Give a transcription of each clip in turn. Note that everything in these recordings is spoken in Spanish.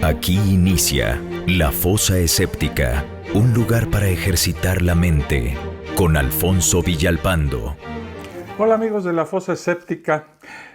Aquí inicia La Fosa Escéptica, un lugar para ejercitar la mente, con Alfonso Villalpando. Hola amigos de La Fosa Escéptica.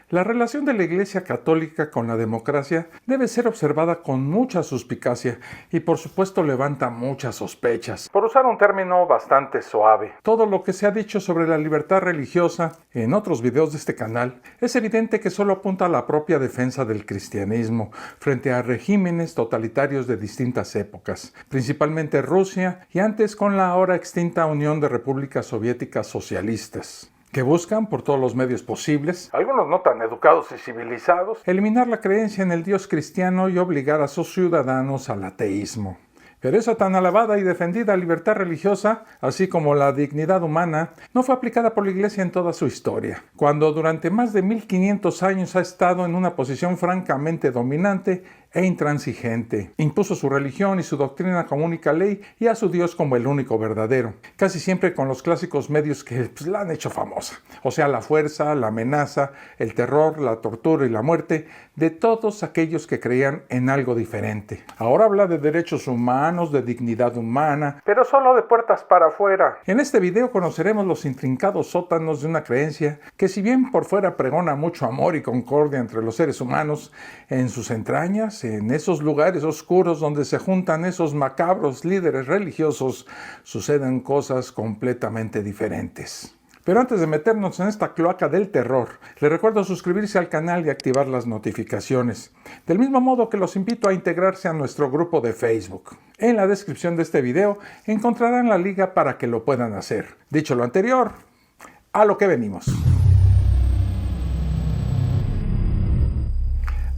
La relación de la Iglesia Católica con la democracia debe ser observada con mucha suspicacia y por supuesto levanta muchas sospechas. Por usar un término bastante suave, todo lo que se ha dicho sobre la libertad religiosa en otros videos de este canal es evidente que solo apunta a la propia defensa del cristianismo frente a regímenes totalitarios de distintas épocas, principalmente Rusia y antes con la ahora extinta Unión de Repúblicas Soviéticas Socialistas, que buscan, por todos los medios posibles, algunos no tan educados y civilizados, eliminar la creencia en el Dios cristiano y obligar a sus ciudadanos al ateísmo. Pero esa tan alabada y defendida libertad religiosa, así como la dignidad humana, no fue aplicada por la Iglesia en toda su historia, cuando durante más de 1500 años ha estado en una posición francamente dominante e intransigente. Impuso su religión y su doctrina como única ley y a su Dios como el único verdadero, casi siempre con los clásicos medios que la han hecho famosa, o sea, la fuerza, la amenaza, el terror, la tortura y la muerte de todos aquellos que creían en algo diferente. Ahora habla de derechos humanos, de dignidad humana, pero solo de puertas para afuera. En este video conoceremos los intrincados sótanos de una creencia que, si bien por fuera pregona mucho amor y concordia entre los seres humanos, en sus entrañas, en esos lugares oscuros donde se juntan esos macabros líderes religiosos, suceden cosas completamente diferentes. Pero antes de meternos en esta cloaca del terror, les recuerdo suscribirse al canal y activar las notificaciones. Del mismo modo que los invito a integrarse a nuestro grupo de Facebook. En la descripción de este video encontrarán la liga para que lo puedan hacer. Dicho lo anterior, a lo que venimos.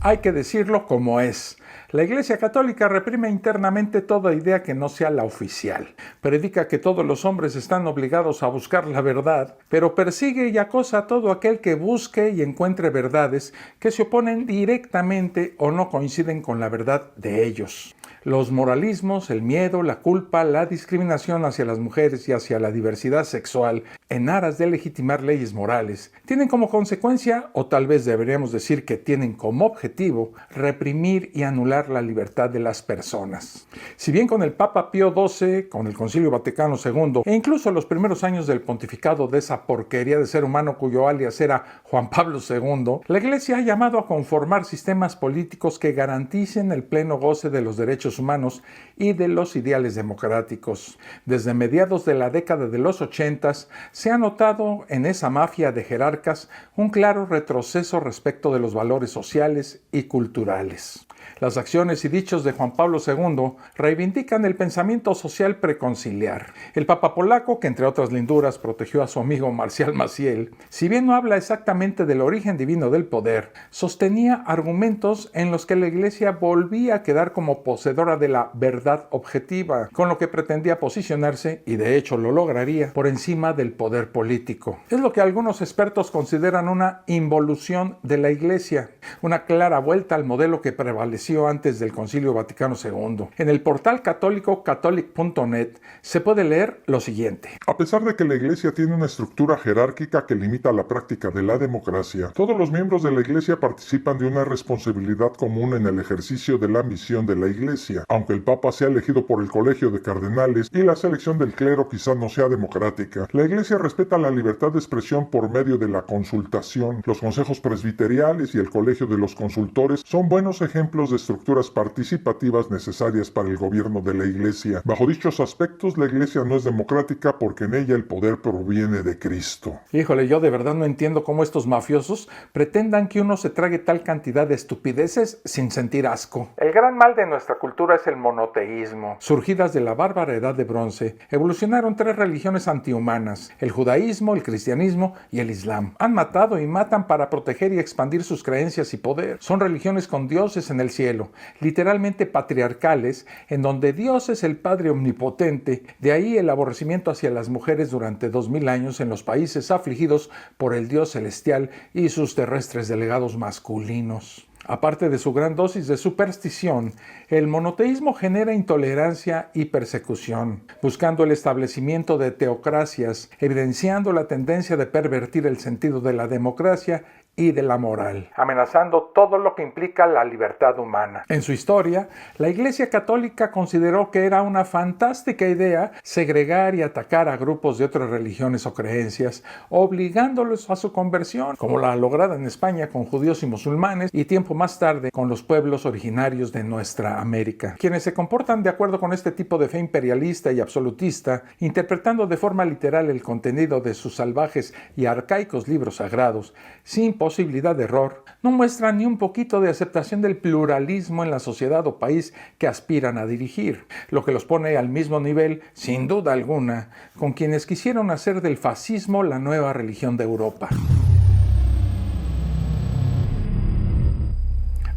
Hay que decirlo como es. La Iglesia Católica reprime internamente toda idea que no sea la oficial. Predica que todos los hombres están obligados a buscar la verdad, pero persigue y acosa a todo aquel que busque y encuentre verdades que se oponen directamente o no coinciden con la verdad de ellos. Los moralismos, el miedo, la culpa, la discriminación hacia las mujeres y hacia la diversidad sexual, en aras de legitimar leyes morales, tienen como consecuencia, o tal vez deberíamos decir que tienen como objetivo, reprimir y anular la libertad de las personas. Si bien con el Papa Pío XII, con el Concilio Vaticano II, e incluso los primeros años del pontificado de esa porquería de ser humano cuyo alias era Juan Pablo II, la Iglesia ha llamado a conformar sistemas políticos que garanticen el pleno goce de los derechos humanos y de los ideales democráticos. Desde mediados de la década de los 80s se ha notado en esa mafia de jerarcas un claro retroceso respecto de los valores sociales y culturales. Las acciones y dichos de Juan Pablo II reivindican el pensamiento social preconciliar. El Papa polaco, que entre otras linduras protegió a su amigo Marcial Maciel, si bien no habla exactamente del origen divino del poder, sostenía argumentos en los que la Iglesia volvía a quedar como poseedora de la verdad objetiva, con lo que pretendía posicionarse, y de hecho lo lograría, por encima del poder político. Es lo que algunos expertos consideran una involución de la Iglesia, una clara vuelta al modelo que prevaleció antes del Concilio Vaticano II. En el portal católico catholic.net se puede leer lo siguiente. A pesar de que la Iglesia tiene una estructura jerárquica que limita la práctica de la democracia, todos los miembros de la Iglesia participan de una responsabilidad común en el ejercicio de la misión de la Iglesia. Aunque el Papa sea elegido por el Colegio de Cardenales y la selección del clero quizá no sea democrática, la Iglesia respeta la libertad de expresión por medio de la consultación. Los consejos presbiteriales y el Colegio de los Consultores son buenos ejemplos de estructuras participativas necesarias para el gobierno de la Iglesia. Bajo dichos aspectos, la Iglesia no es democrática porque en ella el poder proviene de Cristo. Híjole, yo de verdad no entiendo cómo estos mafiosos pretendan que uno se trague tal cantidad de estupideces sin sentir asco. El gran mal de nuestra cultura es el monoteísmo. Surgidas de la bárbara edad de bronce, evolucionaron tres religiones antihumanas: el judaísmo, el cristianismo y el islam. Han matado y matan para proteger y expandir sus creencias y poder. Son religiones con dioses en el cielo, literalmente patriarcales, en donde Dios es el Padre omnipotente. De ahí el aborrecimiento hacia las mujeres durante 2000 años en los países afligidos por el Dios celestial y sus terrestres delegados masculinos. Aparte de su gran dosis de superstición, el monoteísmo genera intolerancia y persecución, buscando el establecimiento de teocracias, evidenciando la tendencia de pervertir el sentido de la democracia y de la moral, amenazando todo lo que implica la libertad humana. En su historia, la Iglesia Católica consideró que era una fantástica idea segregar y atacar a grupos de otras religiones o creencias, obligándolos a su conversión, como la lograda en España con judíos y musulmanes y tiempo más tarde con los pueblos originarios de nuestra América. Quienes se comportan de acuerdo con este tipo de fe imperialista y absolutista, interpretando de forma literal el contenido de sus salvajes y arcaicos libros sagrados, sin posibilidad de error, no muestran ni un poquito de aceptación del pluralismo en la sociedad o país que aspiran a dirigir, lo que los pone al mismo nivel, sin duda alguna, con quienes quisieron hacer del fascismo la nueva religión de Europa.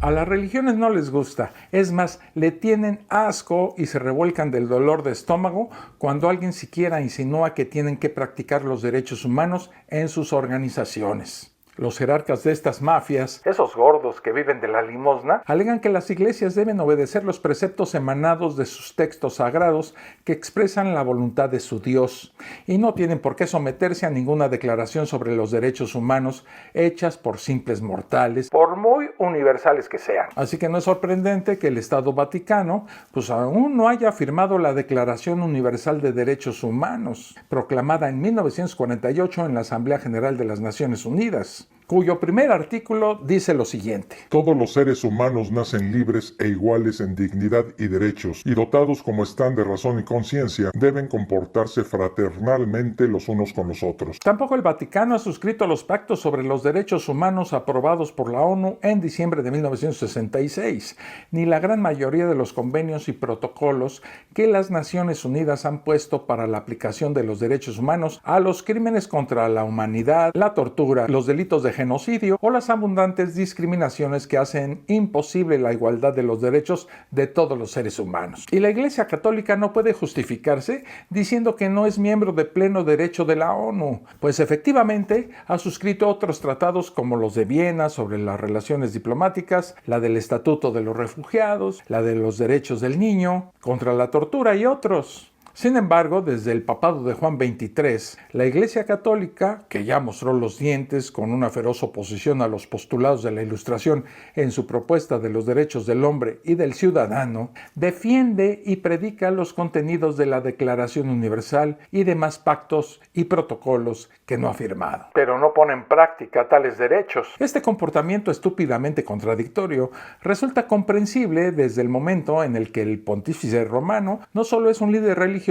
A las religiones no les gusta, es más, le tienen asco y se revuelcan del dolor de estómago cuando alguien siquiera insinúa que tienen que practicar los derechos humanos en sus organizaciones. Los jerarcas de estas mafias, esos gordos que viven de la limosna, alegan que las iglesias deben obedecer los preceptos emanados de sus textos sagrados que expresan la voluntad de su Dios y no tienen por qué someterse a ninguna declaración sobre los derechos humanos hechas por simples mortales, por muy universales que sean. Así que no es sorprendente que el Estado Vaticano pues aún no haya firmado la Declaración Universal de Derechos Humanos, proclamada en 1948 en la Asamblea General de las Naciones Unidas, cuyo primer artículo dice lo siguiente: Todos los seres humanos nacen libres e iguales en dignidad y derechos, y dotados como están de razón y conciencia, deben comportarse fraternalmente los unos con los otros. Tampoco el Vaticano ha suscrito los pactos sobre los derechos humanos aprobados por la ONU en diciembre de 1966, ni la gran mayoría de los convenios y protocolos que las Naciones Unidas han puesto para la aplicación de los derechos humanos a los crímenes contra la humanidad, la tortura, los delitos de genocidio o las abundantes discriminaciones que hacen imposible la igualdad de los derechos de todos los seres humanos. Y la Iglesia Católica no puede justificarse diciendo que no es miembro de pleno derecho de la ONU, pues efectivamente ha suscrito otros tratados como los de Viena sobre las relaciones diplomáticas, la del Estatuto de los Refugiados, la de los derechos del niño, contra la tortura y otros. Sin embargo, desde el papado de Juan XXIII, la Iglesia Católica, que ya mostró los dientes con una feroz oposición a los postulados de la Ilustración en su propuesta de los derechos del hombre y del ciudadano, defiende y predica los contenidos de la Declaración Universal y demás pactos y protocolos que no ha firmado, pero no pone en práctica tales derechos. Este comportamiento estúpidamente contradictorio resulta comprensible desde el momento en el que el pontífice romano no solo es un líder religioso,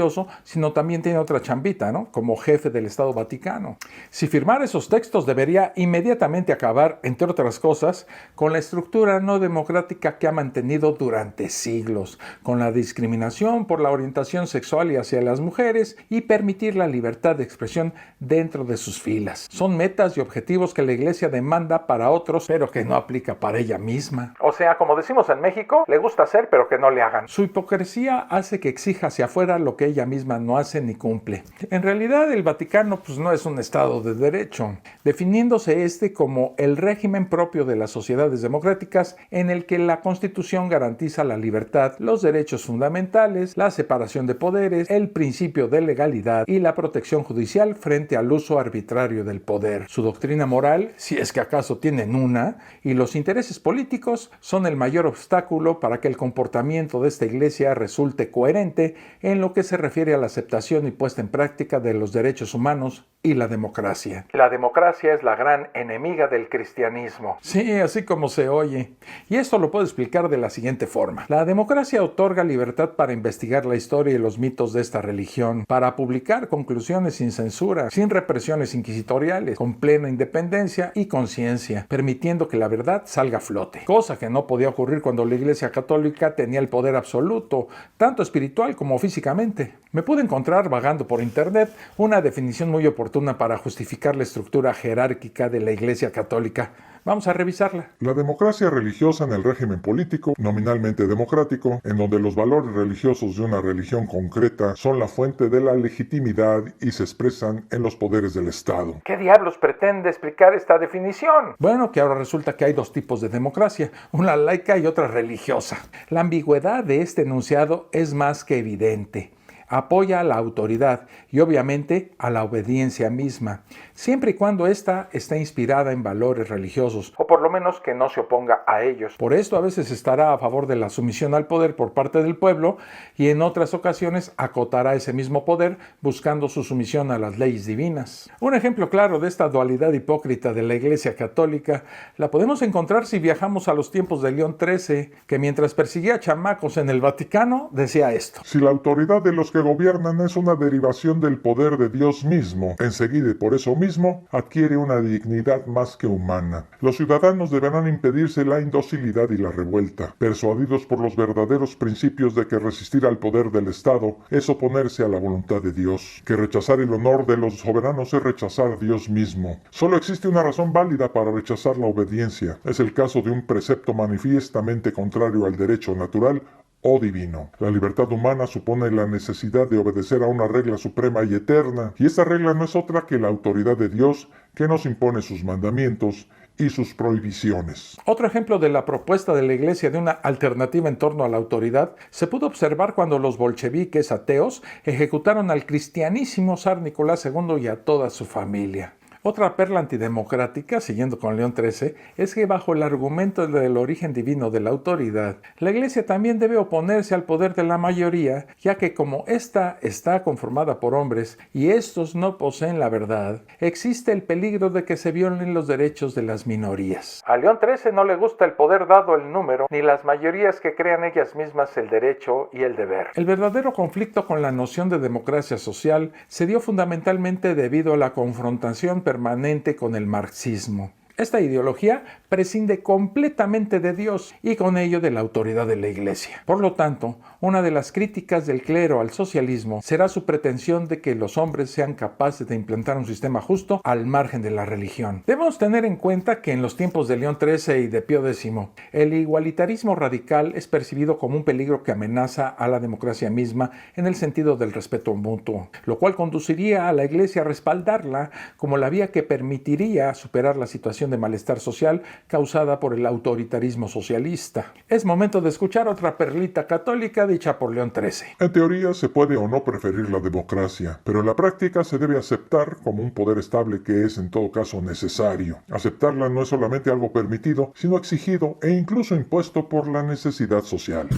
sino también tiene otra chambita, ¿no? Como jefe del Estado Vaticano. Si firmara esos textos debería inmediatamente acabar, entre otras cosas, con la estructura no democrática que ha mantenido durante siglos, con la discriminación por la orientación sexual y hacia las mujeres y permitir la libertad de expresión dentro de sus filas. Son metas y objetivos que la Iglesia demanda para otros, pero que no aplica para ella misma. O sea, como decimos en México, le gusta hacer, pero que no le hagan. Su hipocresía hace que exija hacia afuera lo que ella misma no hace ni cumple. En realidad el Vaticano pues no es un Estado de derecho, definiéndose como el régimen propio de las sociedades democráticas en el que la Constitución garantiza la libertad, los derechos fundamentales, la separación de poderes, el principio de legalidad y la protección judicial frente al uso arbitrario del poder. Su doctrina moral, si es que acaso tienen una, y los intereses políticos son el mayor obstáculo para que el comportamiento de esta Iglesia resulte coherente en lo que se refiere a la aceptación y puesta en práctica de los derechos humanos y la democracia. La democracia es la gran enemiga del cristianismo. Sí, así como se oye. Y esto lo puedo explicar de la siguiente forma. La democracia otorga libertad para investigar la historia y los mitos de esta religión, para publicar conclusiones sin censura, sin represiones inquisitoriales, con plena independencia y conciencia, permitiendo que la verdad salga a flote. Cosa que no podía ocurrir cuando la Iglesia Católica tenía el poder absoluto, tanto espiritual como físicamente. Me pude encontrar vagando por internet una definición muy oportuna para justificar la estructura jerárquica de la Iglesia Católica. Vamos a revisarla. La democracia religiosa en el régimen político, nominalmente democrático, en donde los valores religiosos de una religión concreta son la fuente de la legitimidad y se expresan en los poderes del Estado. ¿Qué diablos pretende explicar esta definición? Bueno, que ahora resulta que hay dos tipos de democracia, una laica y otra religiosa. La ambigüedad de este enunciado es más que evidente. apoya a la autoridad y obviamente a la obediencia misma, siempre y cuando ésta esté inspirada en valores religiosos, o por lo menos que no se oponga a ellos. Por esto a veces estará a favor de la sumisión al poder por parte del pueblo y en otras ocasiones acotará ese mismo poder buscando su sumisión a las leyes divinas. Un ejemplo claro de esta dualidad hipócrita de la Iglesia Católica la podemos encontrar si viajamos a los tiempos de León XIII, que mientras perseguía chamacos en el Vaticano decía esto: si la autoridad de los que gobiernan es una derivación del poder de Dios mismo, enseguida y por eso mismo adquiere una dignidad más que humana. Los ciudadanos deberán impedirse la indocilidad y la revuelta, persuadidos por los verdaderos principios de que resistir al poder del Estado es oponerse a la voluntad de Dios, que rechazar el honor de los soberanos es rechazar a Dios mismo. Solo existe una razón válida para rechazar la obediencia. Es el caso de un precepto manifiestamente contrario al derecho natural o divino. La libertad humana supone la necesidad de obedecer a una regla suprema y eterna, y esta regla no es otra que la autoridad de Dios, que nos impone sus mandamientos y sus prohibiciones. Otro ejemplo de la propuesta de la Iglesia de una alternativa en torno a la autoridad se pudo observar cuando los bolcheviques ateos ejecutaron al cristianísimo zar Nicolás II y a toda su familia. Otra perla antidemocrática, siguiendo con León XIII, es que bajo el argumento del origen divino de la autoridad, la Iglesia también debe oponerse al poder de la mayoría, ya que como ésta está conformada por hombres y estos no poseen la verdad, existe el peligro de que se violen los derechos de las minorías. A León XIII no le gusta el poder dado el número, ni las mayorías que crean ellas mismas el derecho y el deber. El verdadero conflicto con la noción de democracia social se dio fundamentalmente debido a la confrontación permanente con el marxismo. Esta ideología prescinde completamente de Dios y con ello de la autoridad de la Iglesia. Por lo tanto, una de las críticas del clero al socialismo será su pretensión de que los hombres sean capaces de implantar un sistema justo al margen de la religión. Debemos tener en cuenta que en los tiempos de León XIII y de Pío X, el igualitarismo radical es percibido como un peligro que amenaza a la democracia misma en el sentido del respeto mutuo, lo cual conduciría a la Iglesia a respaldarla como la vía que permitiría superar la situación de malestar social causada por el autoritarismo socialista. Es momento de escuchar otra perlita católica dicha por León XIII. En teoría se puede o no preferir la democracia, pero en la práctica se debe aceptar como un poder estable que es en todo caso necesario. Aceptarla no es solamente algo permitido, sino exigido e incluso impuesto por la necesidad social.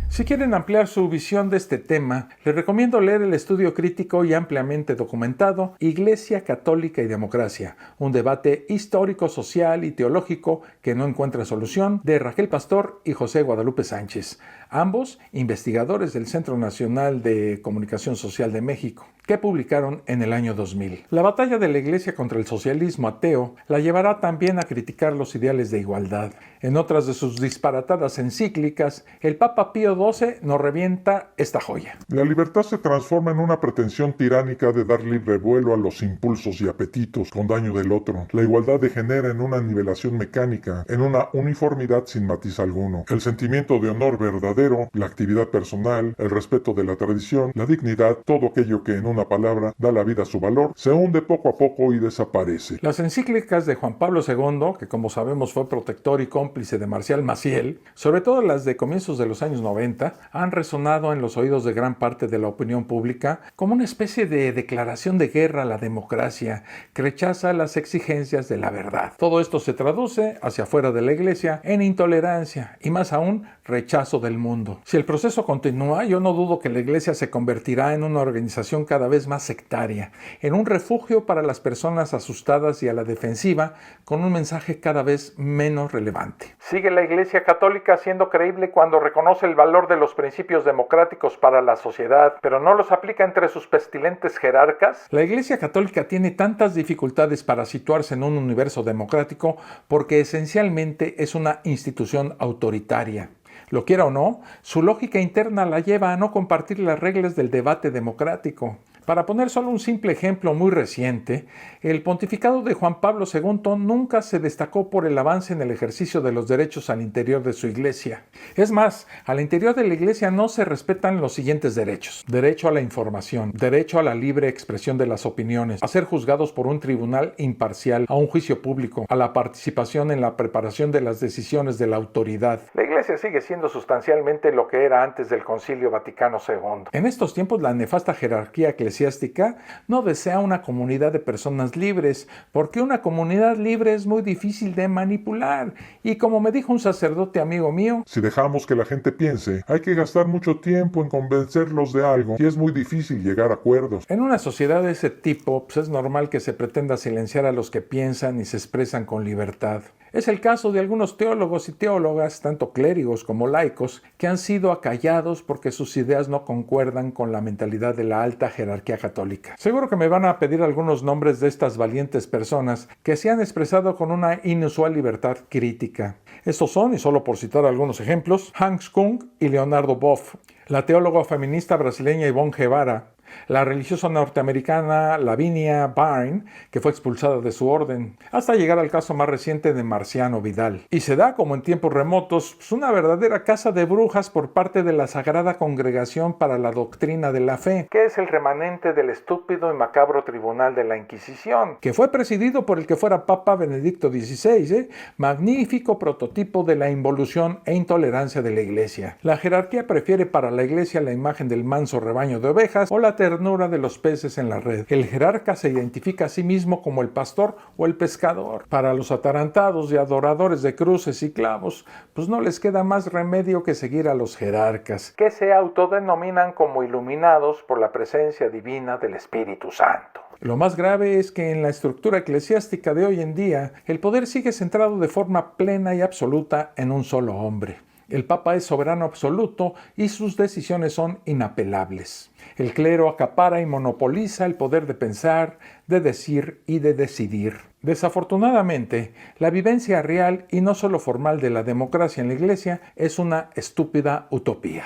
Si quieren ampliar su visión de este tema, les recomiendo leer el estudio crítico y ampliamente documentado Iglesia Católica y Democracia, un debate histórico, social y teológico que no encuentra solución, de Raquel Pastor y José Guadalupe Sánchez, ambos investigadores del Centro Nacional de Comunicación Social de México, que publicaron en el año 2000. La batalla de la Iglesia contra el socialismo ateo la llevará también a criticar los ideales de igualdad. En otras de sus disparatadas encíclicas, el Papa Pío XII nos revienta esta joya. La libertad se transforma en una pretensión tiránica de dar libre vuelo a los impulsos y apetitos con daño del otro. La igualdad degenera en una nivelación mecánica, en una uniformidad sin matiz alguno. El sentimiento de honor verdadero, la actividad personal, el respeto de la tradición, la dignidad, todo aquello que en una palabra da la vida a su valor, se hunde poco a poco y desaparece. Las encíclicas de Juan Pablo II, que como sabemos fue protector y cómplice de Marcial Maciel, sobre todo las de comienzos de los años 90, han resonado en los oídos de gran parte de la opinión pública como una especie de declaración de guerra a la democracia que rechaza las exigencias de la verdad. Todo esto se traduce hacia afuera de la Iglesia en intolerancia y más aún rechazo del mundo. Si el proceso continúa, yo no dudo que la Iglesia se convertirá en una organización cada vez más sectaria, en un refugio para las personas asustadas y a la defensiva, con un mensaje cada vez menos relevante. ¿Sigue la Iglesia Católica siendo creíble cuando reconoce el valor de los principios democráticos para la sociedad, pero no los aplica entre sus pestilentes jerarcas? La Iglesia Católica tiene tantas dificultades para situarse en un universo democrático porque esencialmente es una institución autoritaria. Lo quiera o no, su lógica interna la lleva a no compartir las reglas del debate democrático. Para poner solo un simple ejemplo muy reciente, el pontificado de Juan Pablo II nunca se destacó por el avance en el ejercicio de los derechos al interior de su iglesia. Es más, al interior de la iglesia no se respetan los siguientes derechos: derecho a la información, derecho a la libre expresión de las opiniones, a ser juzgados por un tribunal imparcial, a un juicio público, a la participación en la preparación de las decisiones de la autoridad. La iglesia sigue siendo sustancialmente lo que era antes del Concilio Vaticano II. En estos tiempos, la nefasta jerarquía eclesiástica no desea una comunidad de personas libres, porque una comunidad libre es muy difícil de manipular. Y como me dijo un sacerdote amigo mío, si dejamos que la gente piense, hay que gastar mucho tiempo en convencerlos de algo y es muy difícil llegar a acuerdos. En una sociedad de ese tipo, es normal que se pretenda silenciar a los que piensan y se expresan con libertad. Es el caso de algunos teólogos y teólogas, tanto clérigos como laicos, que han sido acallados porque sus ideas no concuerdan con la mentalidad de la alta jerarquía católica. Seguro que me van a pedir algunos nombres de estas valientes personas que se han expresado con una inusual libertad crítica. Estos son, y solo por citar algunos ejemplos, Hans Kung y Leonardo Boff, la teóloga feminista brasileña Ivonne Guevara, la religiosa norteamericana Lavinia Byrne, que fue expulsada de su orden, hasta llegar al caso más reciente de Marciano Vidal. Y se da, como en tiempos remotos, una verdadera caza de brujas por parte de la Sagrada Congregación para la Doctrina de la Fe, que es el remanente del estúpido y macabro Tribunal de la Inquisición, que fue presidido por el que fuera Papa Benedicto XVI, magnífico prototipo de la involución e intolerancia de la Iglesia. La jerarquía prefiere para la Iglesia la imagen del manso rebaño de ovejas o la ternura de los peces en la red. El jerarca se identifica a sí mismo como el pastor o el pescador. Para los atarantados y adoradores de cruces y clavos, pues no les queda más remedio que seguir a los jerarcas, que se autodenominan como iluminados por la presencia divina del Espíritu Santo. Lo más grave es que en la estructura eclesiástica de hoy en día, el poder sigue centrado de forma plena y absoluta en un solo hombre. El Papa es soberano absoluto y sus decisiones son inapelables. El clero acapara y monopoliza el poder de pensar, de decir y de decidir. Desafortunadamente, la vivencia real y no solo formal de la democracia en la Iglesia es una estúpida utopía.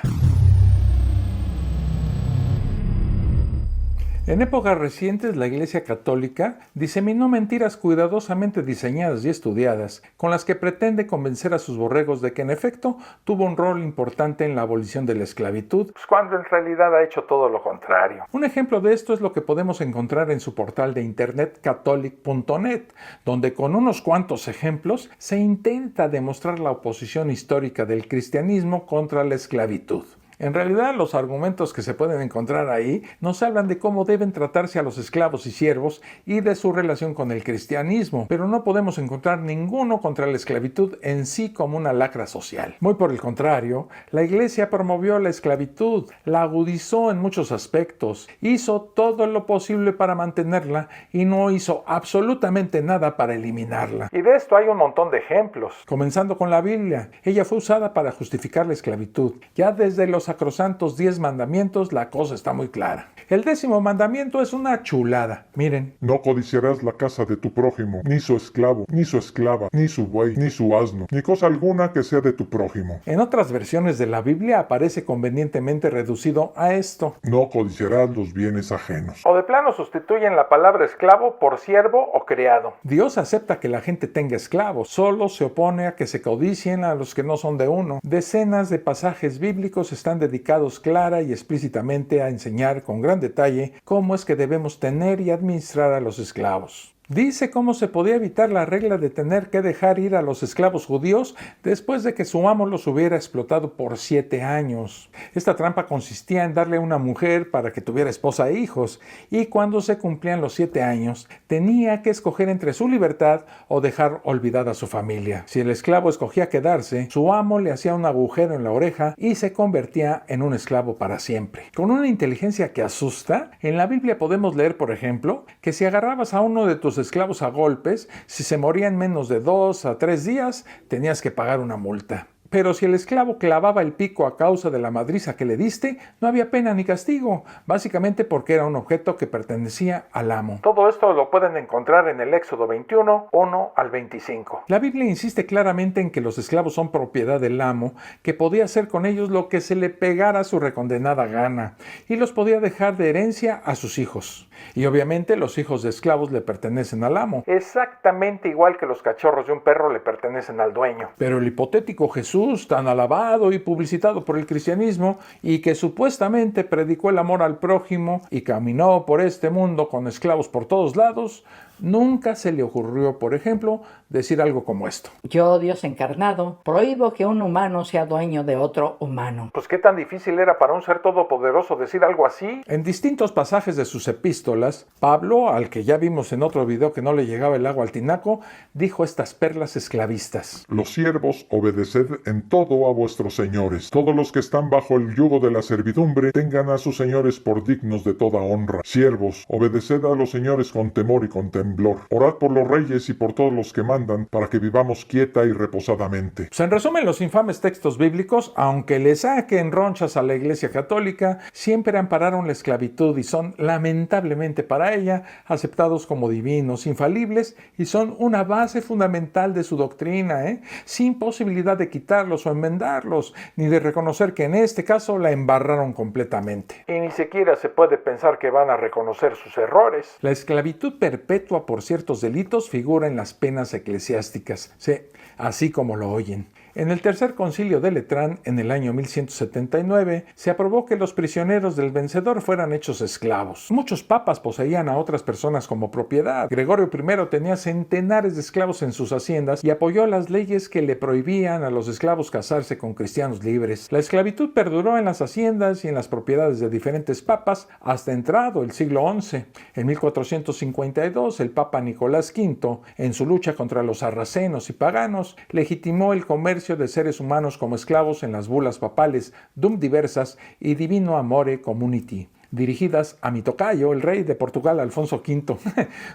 En épocas recientes, la Iglesia Católica diseminó mentiras cuidadosamente diseñadas y estudiadas, con las que pretende convencer a sus borregos de que en efecto tuvo un rol importante en la abolición de la esclavitud, cuando en realidad ha hecho todo lo contrario. Un ejemplo de esto es lo que podemos encontrar en su portal de internet catholic.net, donde con unos cuantos ejemplos se intenta demostrar la oposición histórica del cristianismo contra la esclavitud. En realidad, los argumentos que se pueden encontrar ahí nos hablan de cómo deben tratarse a los esclavos y siervos y de su relación con el cristianismo, pero no podemos encontrar ninguno contra la esclavitud en sí como una lacra social. Muy por el contrario, la Iglesia promovió la esclavitud, la agudizó en muchos aspectos, hizo todo lo posible para mantenerla y no hizo absolutamente nada para eliminarla. Y de esto hay un montón de ejemplos, comenzando con la Biblia. Ella fue usada para justificar la esclavitud. Ya desde los sacrosantos 10 mandamientos, la cosa está muy clara. El 10º mandamiento es una chulada. Miren. No codiciarás la casa de tu prójimo, ni su esclavo, ni su esclava, ni su buey, ni su asno, ni cosa alguna que sea de tu prójimo. En otras versiones de la Biblia aparece convenientemente reducido a esto. No codiciarás los bienes ajenos. O de plano sustituyen la palabra esclavo por siervo o criado. Dios acepta que la gente tenga esclavos, solo se opone a que se codicien a los que no son de uno. Decenas de pasajes bíblicos están dedicados clara y explícitamente a enseñar con gran detalle cómo es que debemos tener y administrar a los esclavos. Dice cómo se podía evitar la regla de tener que dejar ir a los esclavos judíos después de que su amo los hubiera explotado por 7 años. Esta trampa consistía en darle a una mujer para que tuviera esposa e hijos, y cuando se cumplían los 7 años, tenía que escoger entre su libertad o dejar olvidada a su familia. Si el esclavo escogía quedarse, su amo le hacía un agujero en la oreja y se convertía en un esclavo para siempre. Con una inteligencia que asusta, en la Biblia podemos leer, por ejemplo, que si agarrabas a uno de tus esclavos a golpes, si se moría en menos de 2 a 3 días, tenías que pagar una multa. Pero si el esclavo clavaba el pico a causa de la madriza que le diste, no había pena ni castigo, básicamente porque era un objeto que pertenecía al amo. Todo esto lo pueden encontrar en el Éxodo 21, 1 al 25. La Biblia insiste claramente en que los esclavos son propiedad del amo, que podía hacer con ellos lo que se le pegara a su recondenada gana, y los podía dejar de herencia a sus hijos. Y obviamente los hijos de esclavos le pertenecen al amo, exactamente igual que los cachorros de un perro le pertenecen al dueño. Pero el hipotético Jesús, tan alabado y publicitado por el cristianismo, y que supuestamente predicó el amor al prójimo y caminó por este mundo con esclavos por todos lados, nunca se le ocurrió, por ejemplo, decir algo como esto. Yo, Dios encarnado, prohíbo que un humano sea dueño de otro humano. Pues qué tan difícil era para un ser todopoderoso decir algo así. En distintos pasajes de sus epístolas, Pablo, al que ya vimos en otro video que no le llegaba el agua al tinaco, dijo estas perlas esclavistas. Los siervos, obedeced en todo a vuestros señores. Todos los que están bajo el yugo de la servidumbre, tengan a sus señores por dignos de toda honra. Siervos, obedeced a los señores con temor y con temblor. Orad por los reyes y por todos los que mandan, para que vivamos quieta y reposadamente. Pues en resumen, los infames textos bíblicos, aunque le saquen ronchas a la Iglesia Católica, siempre ampararon la esclavitud y son, lamentablemente para ella, aceptados como divinos, infalibles, y son una base fundamental de su doctrina, sin posibilidad de quitarlos o enmendarlos, ni de reconocer que en este caso la embarraron completamente. Y ni siquiera se puede pensar que van a reconocer sus errores. La esclavitud perpetua por ciertos delitos figura en las penas eclesiásticas, sí, así como lo oyen. En el tercer concilio de Letrán, en el año 1179, se aprobó que los prisioneros del vencedor fueran hechos esclavos. Muchos papas poseían a otras personas como propiedad. Gregorio I tenía centenares de esclavos en sus haciendas y apoyó las leyes que le prohibían a los esclavos casarse con cristianos libres. La esclavitud perduró en las haciendas y en las propiedades de diferentes papas hasta entrado el siglo XI. En 1452, el papa Nicolás V, en su lucha contra los sarracenos y paganos, legitimó el comercio de seres humanos como esclavos en las bulas papales Dum Diversas y Divino Amore Community, dirigidas a mi tocayo, el rey de Portugal, Alfonso V,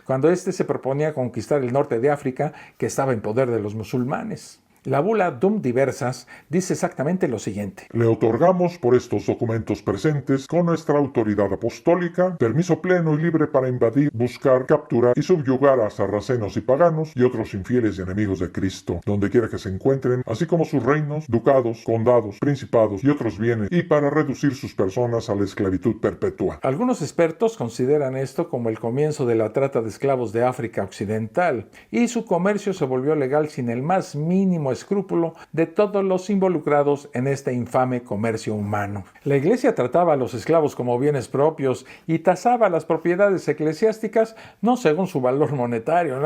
cuando éste se proponía conquistar el norte de África, que estaba en poder de los musulmanes. La bula Dum Diversas dice exactamente lo siguiente. Le otorgamos por estos documentos presentes, con nuestra autoridad apostólica, permiso pleno y libre para invadir, buscar, capturar y subyugar a sarracenos y paganos y otros infieles y enemigos de Cristo, donde quiera que se encuentren, así como sus reinos, ducados, condados, principados y otros bienes, y para reducir sus personas a la esclavitud perpetua. Algunos expertos consideran esto como el comienzo de la trata de esclavos de África Occidental, y su comercio se volvió legal sin el más mínimo escrúpulo de todos los involucrados en este infame comercio humano. La Iglesia trataba a los esclavos como bienes propios y tasaba las propiedades eclesiásticas no según su valor monetario,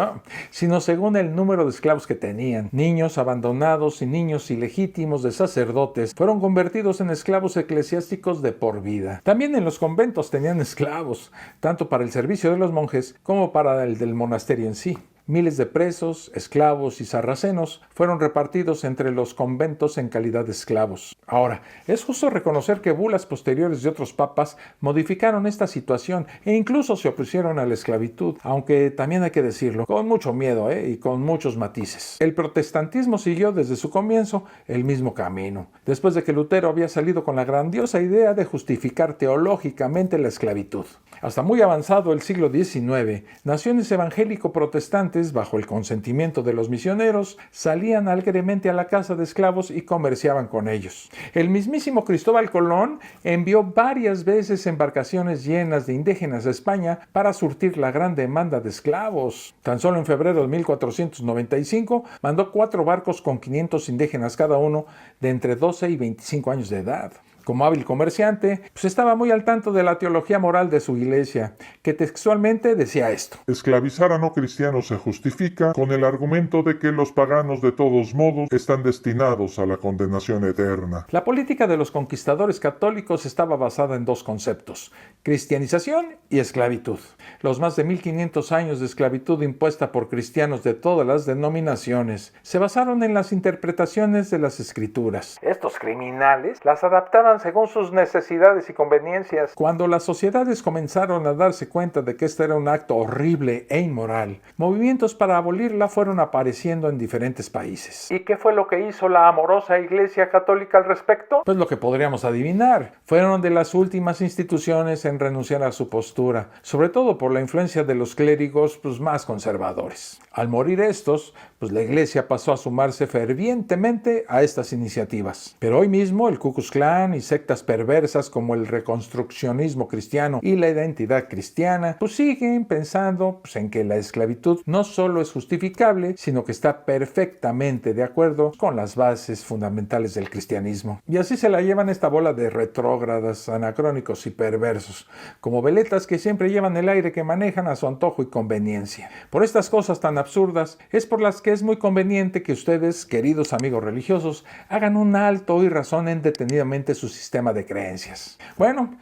sino según el número de esclavos que tenían. Niños abandonados y niños ilegítimos de sacerdotes fueron convertidos en esclavos eclesiásticos de por vida. También en los conventos tenían esclavos, tanto para el servicio de los monjes como para el del monasterio en sí. Miles de presos, esclavos y sarracenos fueron repartidos entre los conventos en calidad de esclavos. Ahora, es justo reconocer que bulas posteriores de otros papas modificaron esta situación e incluso se opusieron a la esclavitud, aunque también hay que decirlo, con mucho miedo y con muchos matices. El protestantismo siguió desde su comienzo el mismo camino, después de que Lutero había salido con la grandiosa idea de justificar teológicamente la esclavitud. Hasta muy avanzado el siglo XIX, naciones evangélico-protestantes, bajo el consentimiento de los misioneros, salían alegremente a la caza de esclavos y comerciaban con ellos. El mismísimo Cristóbal Colón envió varias veces embarcaciones llenas de indígenas a España para surtir la gran demanda de esclavos. Tan solo en febrero de 1495 mandó 4 barcos con 500 indígenas cada uno de entre 12 y 25 años de edad. Como hábil comerciante, estaba muy al tanto de la teología moral de su iglesia, que textualmente decía esto. Esclavizar a no cristianos se justifica con el argumento de que los paganos de todos modos están destinados a la condenación eterna. La política de los conquistadores católicos estaba basada en 2 conceptos: cristianización y esclavitud. Los más de 1500 años de esclavitud impuesta por cristianos de todas las denominaciones se basaron en las interpretaciones de las escrituras. Estos criminales las adaptaban actuaban según sus necesidades y conveniencias. Cuando las sociedades comenzaron a darse cuenta de que este era un acto horrible e inmoral, movimientos para abolirla fueron apareciendo en diferentes países. ¿Y qué fue lo que hizo la amorosa Iglesia Católica al respecto? Pues lo que podríamos adivinar. Fueron de las últimas instituciones en renunciar a su postura, sobre todo por la influencia de los clérigos más conservadores. Al morir estos, la Iglesia pasó a sumarse fervientemente a estas iniciativas. Pero hoy mismo el Ku Klux Klan y sectas perversas como el reconstruccionismo cristiano y la identidad cristiana siguen pensando en que la esclavitud no solo es justificable, sino que está perfectamente de acuerdo con las bases fundamentales del cristianismo. Y así se la llevan esta bola de retrógradas, anacrónicos y perversos, como veletas que siempre llevan el aire que manejan a su antojo y conveniencia. Por estas cosas tan absurdas es por las que es muy conveniente que ustedes, queridos amigos religiosos, hagan un alto y razonen detenidamente su sistema de creencias. Bueno,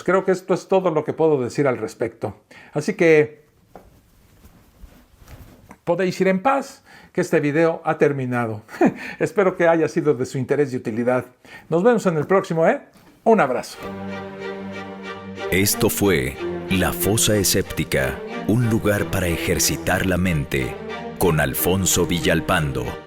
creo que esto es todo lo que puedo decir al respecto. Así que podéis ir en paz, que este video ha terminado. Espero que haya sido de su interés y utilidad. Nos vemos en el próximo, Un abrazo. Esto fue La Fosa Escéptica, un lugar para ejercitar la mente, con Alfonso Villalpando.